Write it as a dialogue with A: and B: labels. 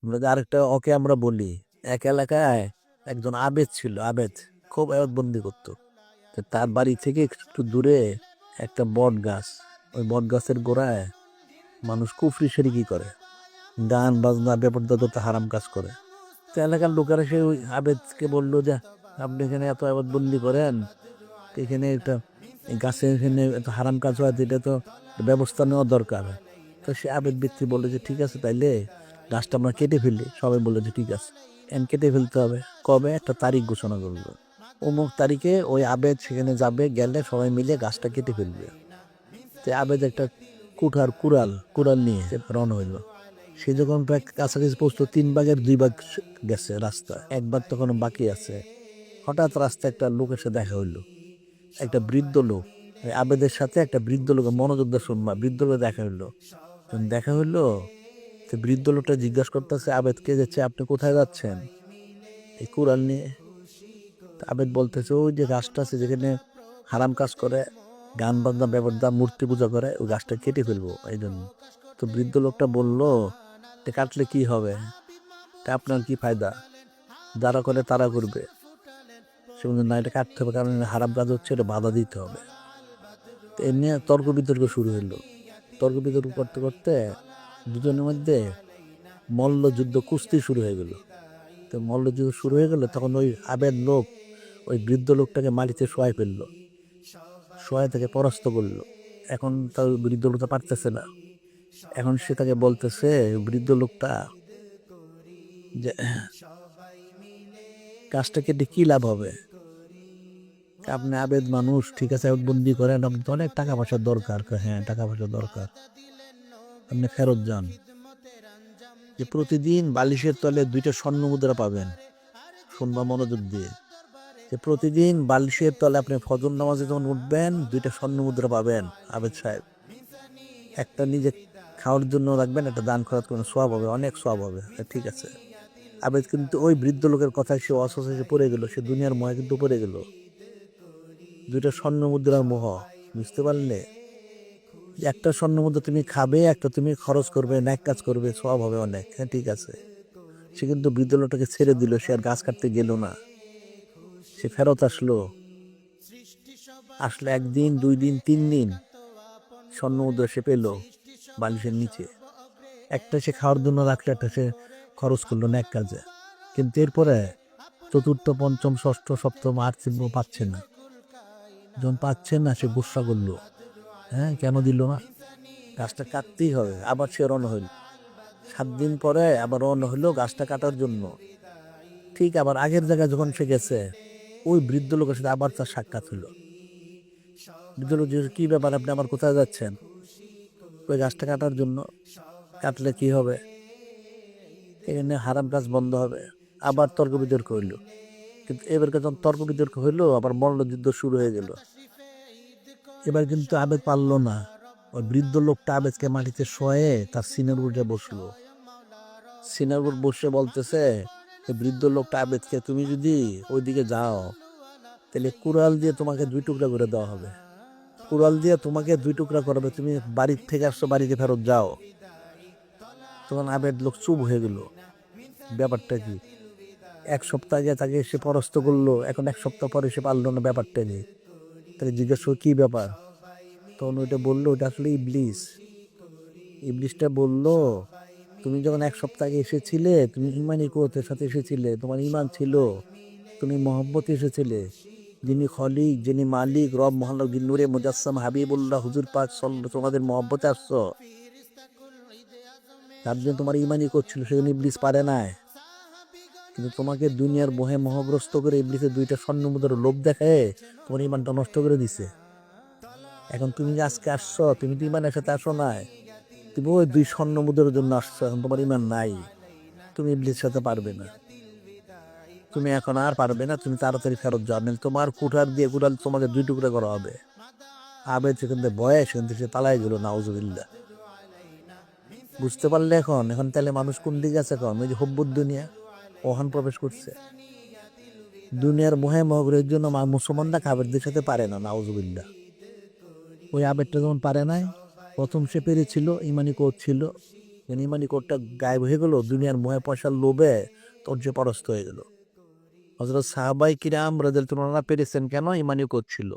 A: আমরা যে আরেকটা ওকে আমরা বলি, এক এলাকায় একজন আবেদ ছিল। আবেদ খুব আবাদবন্দি করতো। তো তার বাড়ি থেকে একটু দূরে একটা বট গাছ, ওই বট গাছের গোড়ায় মানুষ কুফরি শিরকি করে, গান বাজনা বেপরদাদা হারাম কাজ করে। তো এলাকার লোকেরা সে ওই আবেদকে বললো যে আপনি এখানে এত আবাদবন্দি করেন, তো এখানে একটা এই গাছে এখানে এত হারাম কাজ হয়, তো এটা তো ব্যবস্থা নেওয়া দরকার। তো সে আবেদ ব্যক্তি বললো যে ঠিক আছে, তাইলে গাছটা আমরা কেটে ফেলি। সবাই বললো যে ঠিক আছে, কেটে ফেলতে হবে। কবে? একটা তারিখ ঘোষণা করলো, অমুক তারিখে ওই আবেদ সেখানে যাবে, গেলে সবাই মিলে গাছটা কেটে ফেলবে। তো আবেদ একটা কুড়াল কুড়াল নিয়ে সে রওনা হইলো। সে যখন প্রায় কাছাকাছি পৌঁছলো, 3 ভাগের 2 ভাগ গেছে রাস্তা, 1 ভাগ তখন বাকি আছে। হঠাৎ রাস্তায় একটা লোক এসে দেখা হইলো, একটা বৃদ্ধ লোক। ওই আবেদের সাথে একটা বৃদ্ধ লোক, মনোযোগ দিয়ে শুনবা, বৃদ্ধ লোক দেখা হইলো। যখন দেখা হইলো, তো বৃদ্ধ লোকটা জিজ্ঞাসা করতেছে আবেদকে, যাচ্ছে আপনি কোথায় যাচ্ছেন এই কুড়াল নিয়ে? তো আবেদ বলতেছে ওই যে গাছটা আছে যেখানে হারাম কাজ করে, গান বাজনা ব্যবহার, মূর্তি পূজা করে, ওই গাছটা কেটে ফেলবো এই জন্য। তো বৃদ্ধ লোকটা বলল, এটা কাটলে কি হবে? তা আপনার কি ফায়দা? যারা করে তারা করবে। সে বলছে না, এটা কাটতে হবে, কারণ এটা হারাম কাজ হচ্ছে, এটা বাধা দিতে হবে। তো এমনি তর্ক বিতর্ক শুরু হইলো। তর্ক বিতর্ক করতে করতে দুজনের মধ্যে মল্লযুদ্ধ, কুস্তি শুরু হয়ে গেল। তো মল্লযুদ্ধ শুরু হয়ে গেল, তখন ওই আবেদ লোক ওই বৃদ্ধ লোকটাকে মাটিতে শোয়াই ফেললো, শোয়াই থেকে পরাস্ত করলো। এখন তার বৃদ্ধ লোকটা পারতেছে না। এখন সে তাকে বলতেছে, বৃদ্ধ লোকটা, যে কাজটা কেটে কি লাভ হবে? আপনি আবেদ মানুষ, ঠিক আছে বন্দি করেন, আপনি তো অনেক টাকা পয়সার দরকার। হ্যাঁ, টাকা পয়সার দরকার, আপনি ফেরত যান। যে প্রতিদিন বালিশের তলে 2টা স্বর্ণ মুদ্রা পাবেন। শুনবা মনোযোগ দিয়ে, যে প্রতিদিন বালিশের তলে আপনি ফজর নামাজে যখন উঠবেন, 2টা স্বর্ণ মুদ্রা পাবেন আবেদ সাহেব। একটা নিজে খাওয়ার জন্য রাখবেন, একটা দান খরচ করবেন, সওয়াব হবে, অনেক সওয়াব হবে। ঠিক আছে। আবেদ কিন্তু ওই বৃদ্ধ লোকের কথায় সে অসহসে পড়ে গেল, সে দুনিয়ার মোহে কিন্তু পড়ে গেল। 2টা স্বর্ণ মুদ্রার মোহ, বুঝতে পারলে? যে একটা স্বর্ণ মুদ্রা তুমি খাবে, একটা তুমি খরচ করবে, ন্যাক কাজ করবে, সওয়াব হবে অনেক। হ্যাঁ, ঠিক আছে। সে কিন্তু বৃদ্ধ লোকটাকে ছেড়ে দিল, সে আর গাছ কাটতে গেল না। সে ফেরত আসলো। আসলে 1 দিন 2 দিন 3 দিন স্বর্ণ মুদ্রা সে পেলো বালিশের নিচে। একটা সে খাওয়ার জন্য রাখলো, একটা সে খরচ করলো ন্যাক কাজে। কিন্তু এরপরে চতুর্থ, পঞ্চম, ষষ্ঠ, সপ্তম আর পাচ্ছে না। যখন পাচ্ছে না, সে গুসা করলো। হ্যাঁ, কেন দিল না? গাছটা কাটতেই হবে। আবার সে রওনা হইল। 7 দিন পরে আবার রওনা হইলো গাছটা কাটার জন্য। ঠিক আবার আগের জায়গায় যখন সে গেছে, ওই বৃদ্ধ লোকের সাথে আবার তার সাক্ষাৎ হলো। বৃদ্ধ লোক জিজ্ঞেস, কি ব্যাপার, আপনি আবার কোথায় যাচ্ছেন? ওই গাছটা কাটার জন্য। কাটলে কি হবে? এখানে হারাম কাজ বন্ধ হবে। আবার তর্ক বিতর্ক হইলো। কিন্তু এবার যখন তর্ক বিতর্ক হইলো, আবার মল্লযুদ্ধ শুরু হয়ে গেল। এবার কিন্তু আবেদ পারলো না। ওই বৃদ্ধ লোকটা আবেদকে মাটিতে শোয়ে তার সিনের উঠে বসলো। সিনের উপর বসে বলতেছে, বৃদ্ধ লোকটা আবেদকে, তুমি যদি ওইদিকে যাও, তাহলে কুড়াল দিয়ে তোমাকে 2 টুকরা করে দেওয়া হবে। কুড়াল দিয়ে তোমাকে 2 টুকরা করবে, তুমি বাড়ির থেকে আসছো, বাড়িতে ফেরত যাও। তখন আবেদ লোক চুপ হয়ে গেল। ব্যাপারটা কি? 1 সপ্তাহ আগে তাকে সে পরাস্ত করলো, এখন 1 সপ্তাহ পরে সে পারলো না, ব্যাপারটা নেই। তাকে জিজ্ঞেস করলো, কি ব্যাপার? তখন ওইটা বললো, ওটা আসলে ইবলিস। ইবলিসটা বললো, তুমি যখন 1 সপ্তাহ আগে এসেছিলে, তুমি ইমানি কুওয়াতের সাথে এসেছিলে, তোমার ইমান ছিল, তুমি মহব্বতে এসেছিলে। যিনি খলিক, যিনি মালিক, রব মহানব নূরে মুজাসসাম হাবিবুল্লাহ হুজুর পাক তোমাদের মহব্বতে আসছো, তার জন্য তোমার ইমানই করছিল, সেজন্য ইবলিস পারে নাই। কিন্তু তোমাকে দুনিয়ার মোহে মোহগ্রস্ত করে ইবলিসের 2টা স্বর্ণ মুদ্রার লোভ দেখায় তোমার ইমানটা নষ্ট করে দিছে। এখন তুমি যে আজকে আসছো, তুমি তো ইমানের সাথে আসো নাই, তুমি ওই 2 স্বর্ণ মুদ্রার জন্য আসছো। এখন তোমার ইমান নাই, তুমি ইবলিসের সাথে পারবে না। তুমি এখন আর পারবে না, তুমি তাড়াতাড়ি ফেরত যাও, নাহলে তোমার কুঠার দিয়ে কুড়াল তোমাকে 2 টুকরা করা হবে। আবেদ সেখান থেকে ভয়ে সেখান থেকে সে পালাই গেল, নাউজুবিল্লাহ। বুঝতে পারলে? এখন এখন তাহলে মানুষ কোন দিকে আছে? এখন ওই যে হব্বুদ দুনিয়া ওহান প্রবেশ করছে। দুনিয়ার মোহে মহগ্রহের জন্য মুসলমানরা কাফেরদের সাথে পারে না, নাউজুবিল্লাহ। ওই আবেদটা যখন পারে নাই, প্রথম সে পেরেছিল, ইমানি কোচ ছিল, ইমানি কোডটা গায়েব হয়ে গেল, দুনিয়ার মোহে পয়সার লোভে তর্জে পরস্ত হয়ে গেল। হযরত সাহাবায়ে কিরাম রাদিয়াল্লাহু তাআলা পেরেছেন কেন? ইমানি কোড ছিল।